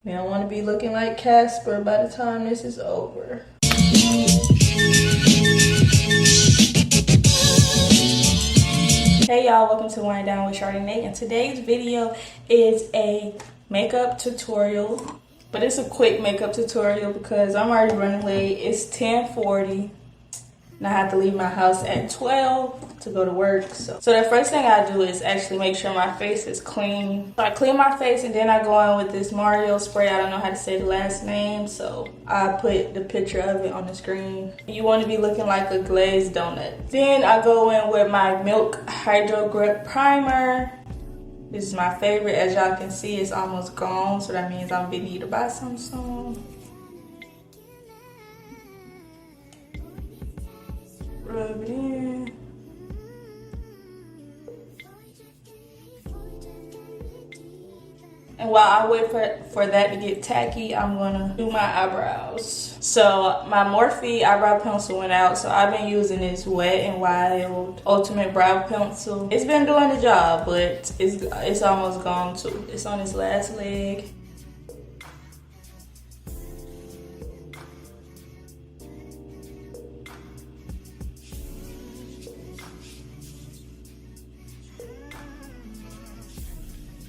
We don't want to be looking like Casper by the time this is over. Hey y'all, welcome to Wind Down with Shawty Nate, and today's video is a makeup tutorial, but it's a quick makeup tutorial because I'm already running late. It's 10:40 and I have to leave my house at 12 to go to work. So the first thing I do is actually make sure my face is clean. So I clean my face and then I go in with this Mario spray. I don't know how to say the last name, so I put the picture of it on the screen. You want to be looking like a glazed donut. Then I go in with my Milk Hydro Grip Primer. This is my favorite. As y'all can see, it's almost gone, so that means I'm gonna need to buy some soon. Rub it in. And while I wait for that to get tacky, I'm gonna do my eyebrows. So my Morphe eyebrow pencil went out, so I've been using this Wet n Wild Ultimate Brow Pencil. It's been doing the job, but it's almost gone too. It's on its last leg.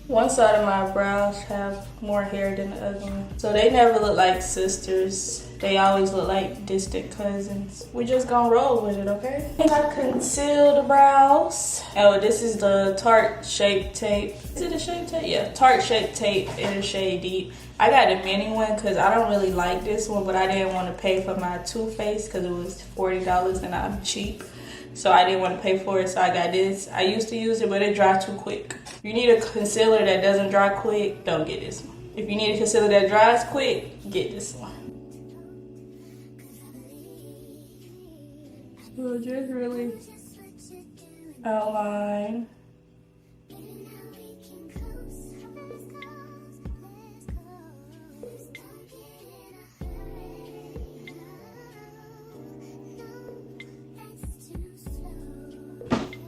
One side of my brows have more hair than the other one. So they never look like sisters. They always look like distant cousins. We just gonna roll with it, okay? I conceal the brows. Oh, this is the Tarte Shape Tape. Is it a Shape Tape? Yeah, Tarte Shape Tape in a shade Deep. I got the mini one because I don't really like this one, but I didn't want to pay for my Too Faced because it was $40 and I'm cheap. So I didn't want to pay for it, so I got this. I used to use it, but it dries too quick. If you need a concealer that doesn't dry quick, don't get this one. If you need a concealer that dries quick, get this one. So just really outline.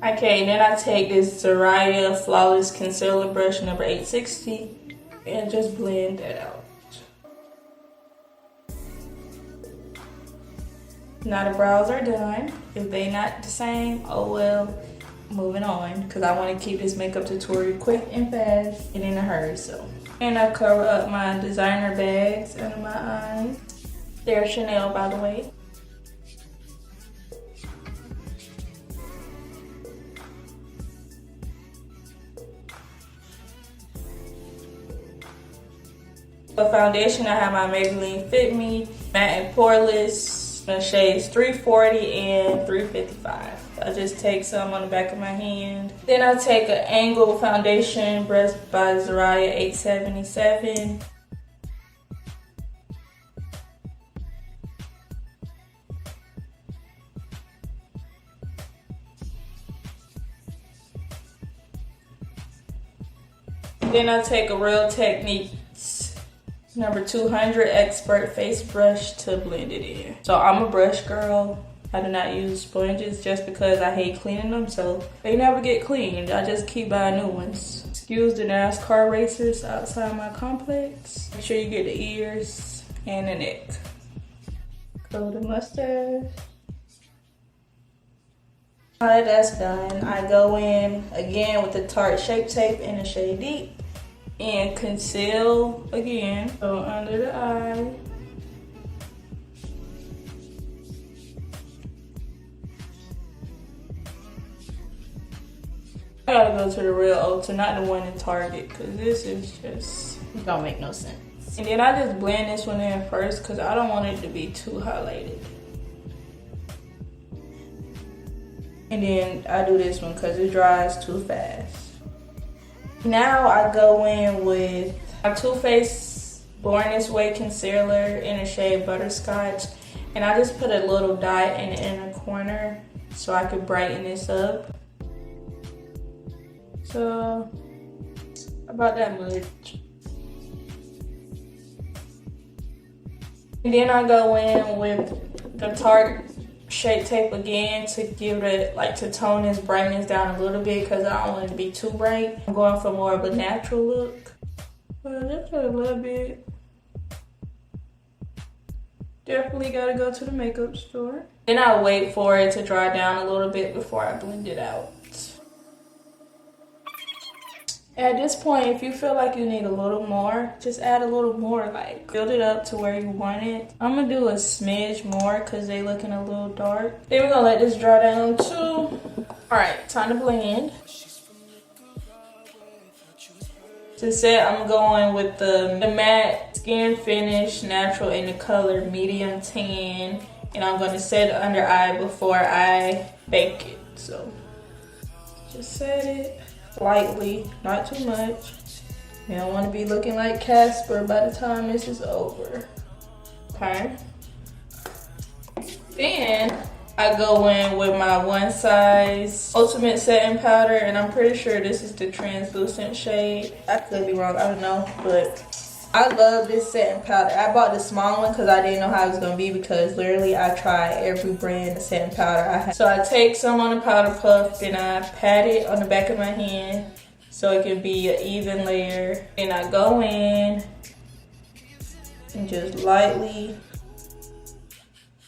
Okay, then I take this Zaraya Flawless Concealer Brush number 860 and just blend that out. Now the brows are done. If they not the same, oh well, moving on, because I want to keep this makeup tutorial quick and fast and in a hurry. So, and I cover up my designer bags under my eyes. They're Chanel, by the way. For foundation, I have my Maybelline Fit Me Matte and Poreless, the shades 340 and 355. I just take some on the back of my hand. Then I take an Angled Foundation brush by Zaraya 877. Then I take a Real Techniques number 200 Expert Face Brush to blend it in. So I'm a brush girl. I do not use sponges just because I hate cleaning them, so they never get cleaned. I just keep buying new ones. Excuse the NASCAR racers outside my complex. Make sure you get the ears and the neck. Golden mustache. Now that that's done, I go in again with the Tarte Shape Tape in the shade Deep and conceal again. So under the eye. I gotta go to the real Ulta, not the one in Target, because this is just, it don't make no sense. And then I just blend this one in first because I don't want it to be too highlighted. And then I do this one because it dries too fast. Now I go in with my Too Faced Born This Way concealer in the shade Butterscotch. And I just put a little dot in the inner corner so I could brighten this up. So, about that much. And then I go in with the Tarte Shape Tape again to give it, like, to tone this brightness down a little bit because I don't want it to be too bright. I'm going for more of a natural look. Just a little bit. Definitely gotta go to the makeup store. Then I'll wait for it to dry down a little bit before I blend it out. At this point, if you feel like you need a little more, just add a little more, like build it up to where you want it. I'm gonna do a smidge more because they looking a little dark. Then we're gonna let this dry down too. All right, time to blend. To set, I'm going with the matte skin finish natural in the color medium tan, and I'm gonna set it under eye before I bake it. So just set it lightly, not too much. You don't want to be looking like Casper by the time this is over. Okay. Then I go in with my One Size Ultimate Setting Powder, and I'm pretty sure this is the translucent shade. I could be wrong, I don't know, but I love this setting powder. I bought the small one because I didn't know how it was going to be, because literally I tried every brand of setting powder I have. So I take some on the powder puff, then I pat it on the back of my hand so it can be an even layer. Then I go in and just lightly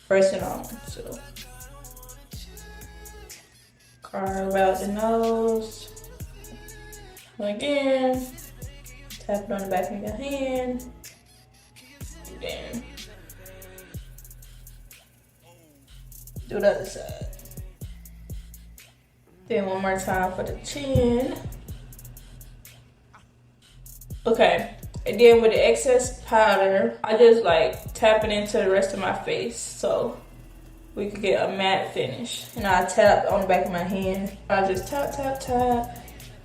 press it on. So carve out the nose. Again. Tap it on the back of your hand. Then do the other side. Then one more time for the chin. Okay, and then with the excess powder, I just like tap it into the rest of my face so we could get a matte finish. And I tap on the back of my hand. I just tap, tap, tap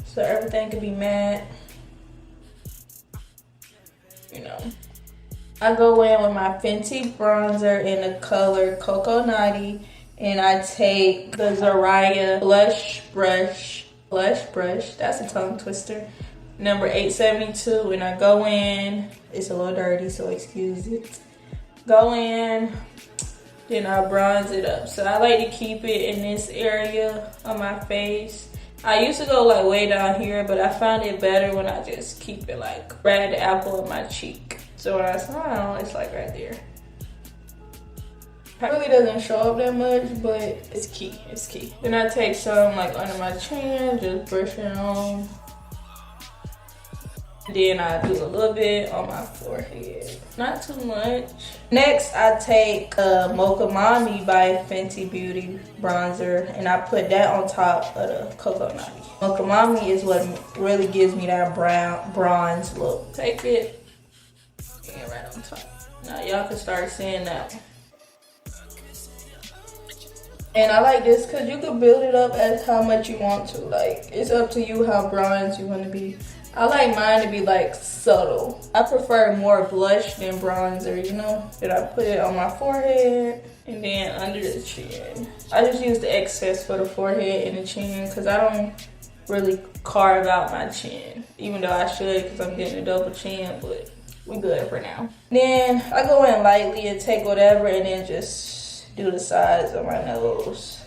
so everything can be matte. You know, I go in with my Fenty bronzer in the color Cocoa Naughty, and I take the Zaraya blush brush, that's a tongue twister, number 872, and I go in, it's a little dirty so excuse it, go in, then I bronze it up. So I like to keep it in this area of my face. I used to go like way down here, but I found it better when I just keep it like right at the apple of my cheek. So when I smile, it's like right there. It really doesn't show up that much, but it's key, it's key. Then I take some like under my chin, just brush it on. Then I do a little bit on my forehead, not too much. Next, I take Mocha Mami by Fenty Beauty bronzer, and I put that on top of the Cocoa Naughty. Mocha Mami is what really gives me that bronze look. Take it, and right on top. Now y'all can start seeing that one. And I like this because you can build it up as how much you want to. Like, it's up to you how bronze you want to be. I like mine to be like subtle. I prefer more blush than bronzer, you know? Then I put it on my forehead and then under the chin. I just use the excess for the forehead and the chin because I don't really carve out my chin. Even though I should because I'm getting a double chin, but we good for now. Then I go in lightly and take whatever and then just do the sides of my nose.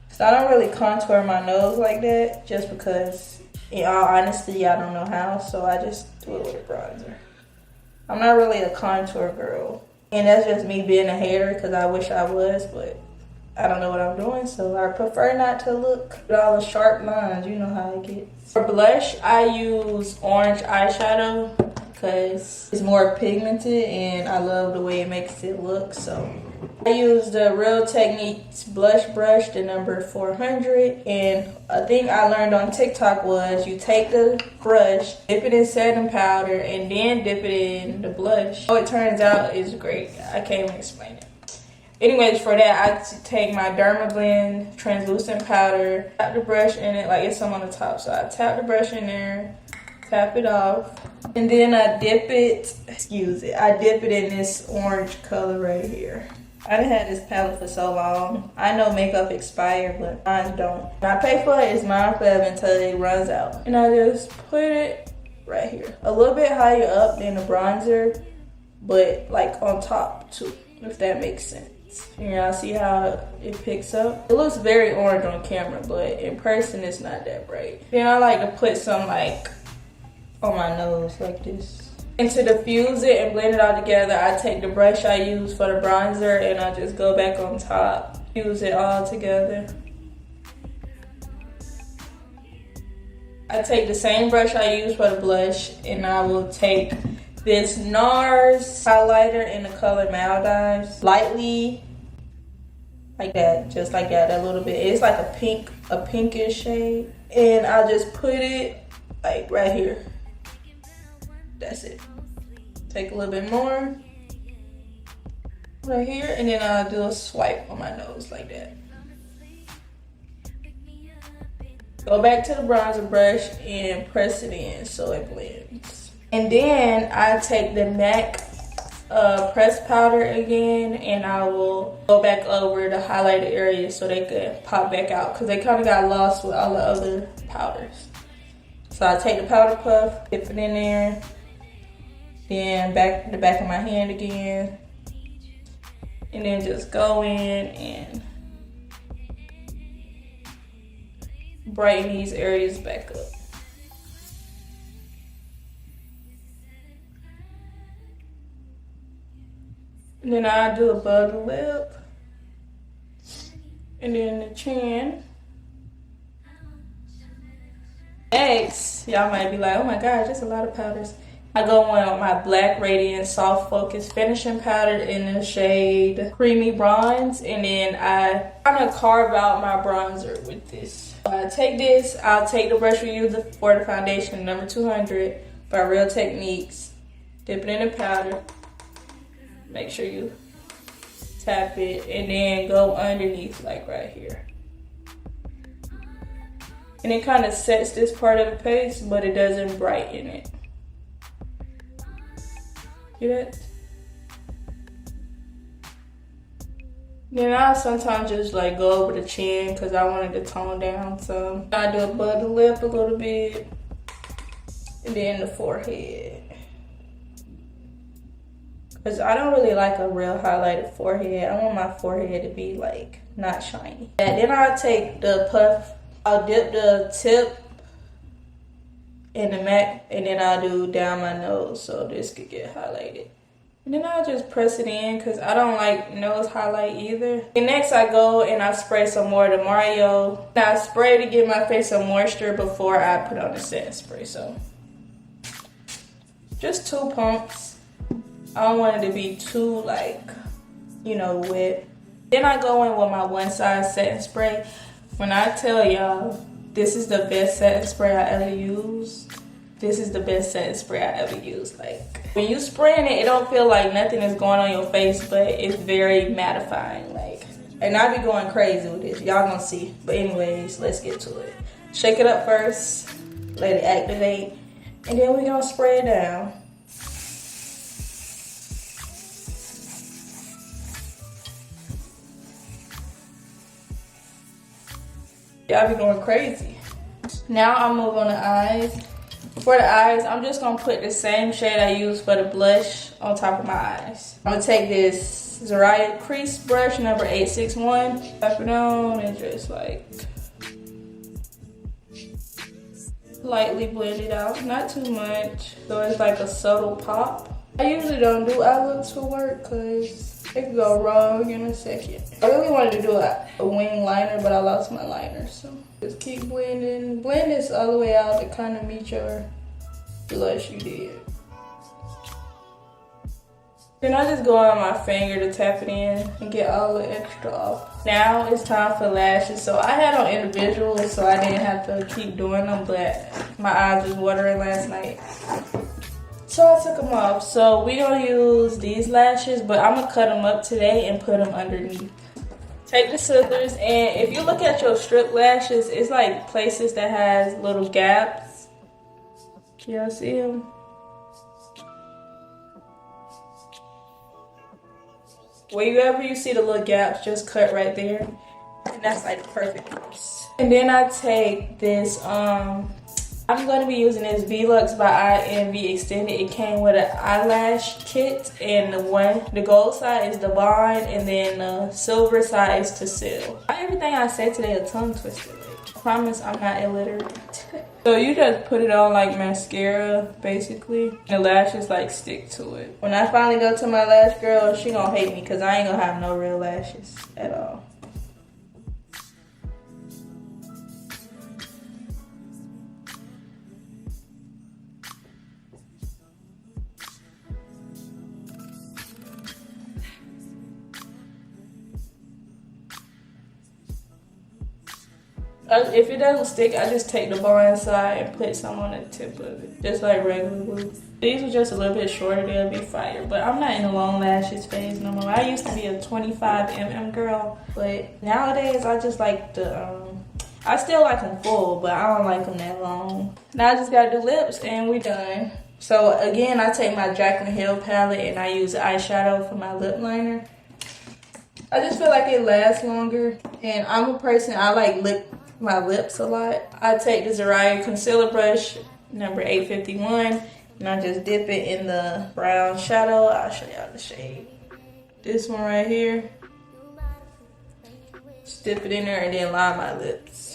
So I don't really contour my nose like that just because in all honesty, I don't know how, so I just do it with a bronzer. I'm not really a contour girl. And that's just me being a hater because I wish I was, but I don't know what I'm doing, so I prefer not to look at all the sharp lines. You know how it gets. For blush, I use orange eyeshadow because it's more pigmented and I love the way it makes it look, so I use the Real Techniques blush brush, the number 400, and a thing I learned on TikTok was you take the brush, dip it in setting powder, and then dip it in the blush. How it turns out is great. I can't even explain it. Anyways, for that, I take my Dermablend translucent powder, tap the brush in it like it's some on the top. So I tap the brush in there, tap it off, and then I dip it, I dip it in this orange color right here. I done had this palette for so long. I know makeup expire, but mine don't. When I pay for it, it's mine forever until it runs out. And I just put it right here. A little bit higher up than the bronzer, but like on top too, if that makes sense. And y'all see how it picks up? It looks very orange on camera, but in person it's not that bright. Then I like to put some like on my nose like this. And to diffuse it and blend it all together, I take the brush I use for the bronzer and I just go back on top, fuse it all together. I take the same brush I use for the blush and I will take this NARS highlighter in the color Maldives, lightly, like that, just like that, a little bit. It's like a pinkish shade. And I just put it like right here. That's it. Take a little bit more right here, and then I'll do a swipe on my nose like that. Go back to the bronzer brush and press it in so it blends. And then I take the MAC pressed powder again, and I will go back over the highlighted areas so they could pop back out because they kind of got lost with all the other powders. So I take the powder puff, dip it in there, then the back of my hand again, and then just go in and brighten these areas back up. And then I do above the lip, and then the chin. Next, y'all might be like, oh my gosh, that's a lot of powders. I go in with my Black Radiant Soft Focus Finishing Powder in the shade Creamy Bronze, and then I kind of carve out my bronzer with this. I take this, I'll take the brush we use for the foundation, number 200 by Real Techniques, dip it in the powder, make sure you tap it, and then go underneath like right here. And it kind of sets this part of the face, but it doesn't brighten it. See that? Then I sometimes just like go over the chin because I wanted to tone down some. I do above the lip a little bit, and then the forehead. Because I don't really like a real highlighted forehead. I want my forehead to be like not shiny. And then I'll take the puff, I'll dip the tip in the MAC, and then I'll do down my nose so this could get highlighted. And then I'll just press it in because I don't like nose highlight either. And next I go and I spray some more of the Mario. Now I spray to give my face some moisture before I put on the setting spray. So just 2 pumps. I don't want it to be too like, you know, wet. Then I go in with my one size setting spray. When I tell y'all this is the best setting spray I ever used, this is the best setting spray I ever used. Like when you spraying it, it don't feel like nothing is going on your face, but it's very mattifying. Like, and I be going crazy with this. Y'all gonna see. But anyways, let's get to it. Shake it up first, let it activate, and then we gonna spray it down. Y'all be going crazy. Now I'll move on the eyes. For the eyes, I'm just gonna put the same shade I used for the blush on top of my eyes. I'm gonna take this Zaraya crease brush number 861, tap it on, and just like lightly blend it out, not too much, so it's like a subtle pop. I usually don't do eye looks for work because it could go wrong in a second. I really wanted to do a wing liner, but I lost my liner, so just keep blending. Blend this all the way out to kind of meet your blush you did. Then I just go on my finger to tap it in and get all the extra off. Now it's time for lashes. So I had on individuals, so I didn't have to keep doing them, but my eyes was watering last night, so I took them off. So we gonna use these lashes, but I'm gonna cut them up today and put them underneath. Take the scissors, and if you look at your strip lashes, it's like places that has little gaps. Can y'all see them? Wherever you see the little gaps, just cut right there. And that's like the perfect place. And then I take this, I'm going to be using this Velux by INV Extended. It came with an eyelash kit, and the gold side is Divine, and then the silver side is To Seal. Everything I say today a tongue twister. Promise I'm not illiterate. So you just put it on like mascara, basically. The lashes like stick to it. When I finally go to my lash girl, she gonna hate me because I ain't gonna have no real lashes at all. If it doesn't stick, I just take the bar inside and put some on the tip of it. Just like regular glue. These were just a little bit shorter, they'll be fire. But I'm not in the long lashes phase no more. I used to be a 25mm girl. But nowadays, I just like the, I still like them full, but I don't like them that long. Now I just gotta do lips and we're done. So again, I take my Jaclyn Hill palette and I use eyeshadow for my lip liner. I just feel like it lasts longer. And I'm a person, I like my lips a lot. I take the Zariah concealer brush, number 851, and I just dip it in the brown shadow. I'll show y'all the shade. This one right here. Just dip it in there and then line my lips.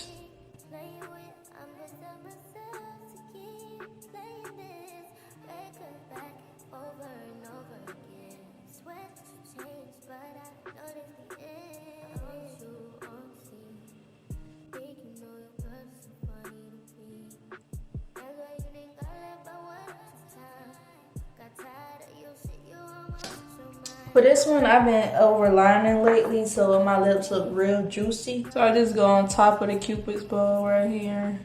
For this one, I've been overlining lately, so my lips look real juicy. So I just go on top of the Cupid's bow right here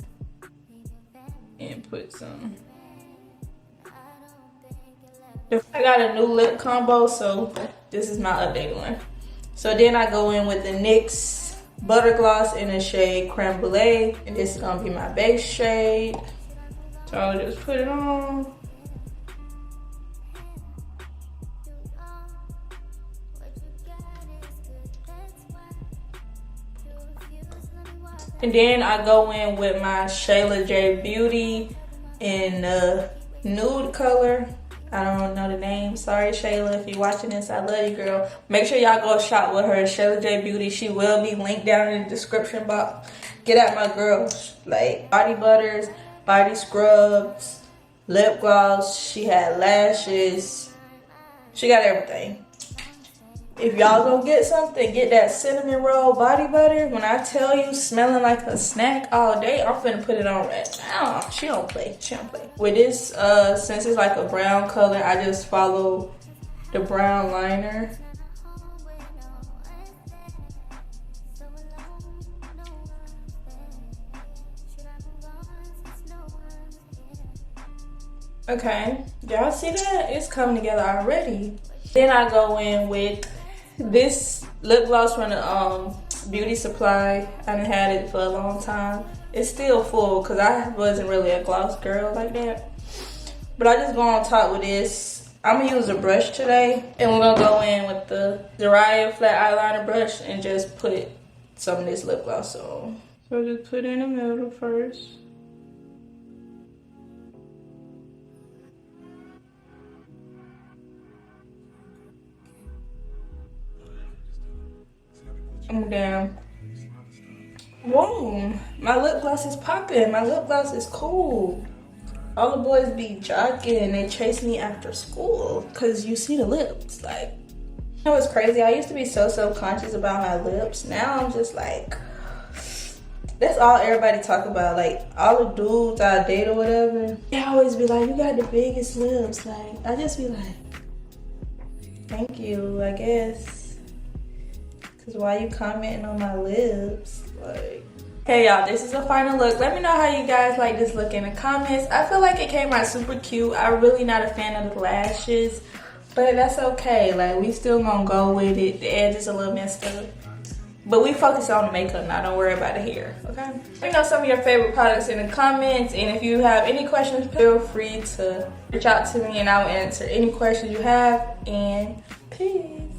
and put some. I got a new lip combo, so this is my updated one. So then I go in with the NYX Butter Gloss in the shade Creme Brulee, and this is gonna be my base shade. So I'll just put it on. And then I go in with my Shayla J Beauty in the nude color. I don't know the name. Sorry, Shayla, if you're watching this, I love you, girl. Make sure y'all go shop with her, Shayla J Beauty. She will be linked down in the description box. Get at my girls, like body butters, body scrubs, lip gloss. She had lashes. She got everything. If y'all gonna get something, get that cinnamon roll body butter. When I tell you, smelling like a snack all day, I'm finna put it on right now. She don't play, she don't play. With this, since it's like a brown color, I just follow the brown liner. Okay, y'all see that? It's coming together already. Then I go in with this lip gloss from the Beauty Supply. I done had it for a long time. It's still full because I wasn't really a gloss girl like that. But I just go on top with this. I'm gonna use a brush today, and we're gonna go in with the Zariah flat eyeliner brush and just put some of this lip gloss on. So just put it in the middle first. I'm down. Whoa, my lip gloss is popping. My lip gloss is cool. All the boys be jogging and they chase me after school because you see the lips. Like, you know what's crazy? I used to be so self-conscious about my lips. Now I'm just like, that's all everybody talk about. Like, all the dudes I date or whatever, they always be like, you got the biggest lips. Like, I just be like, thank you, I guess. Cause why you commenting on my lips? Like, hey y'all, this is the final look. Let me know how you guys like this look in the comments. I feel like it came out super cute. I'm really not a fan of the lashes, but that's okay. Like, we still gonna go with it. The edge is a little messed up, but we focus on the makeup now. Don't worry about the hair, okay? Let me know some of your favorite products in the comments, and if you have any questions, feel free to reach out to me and I will answer any questions you have. And peace.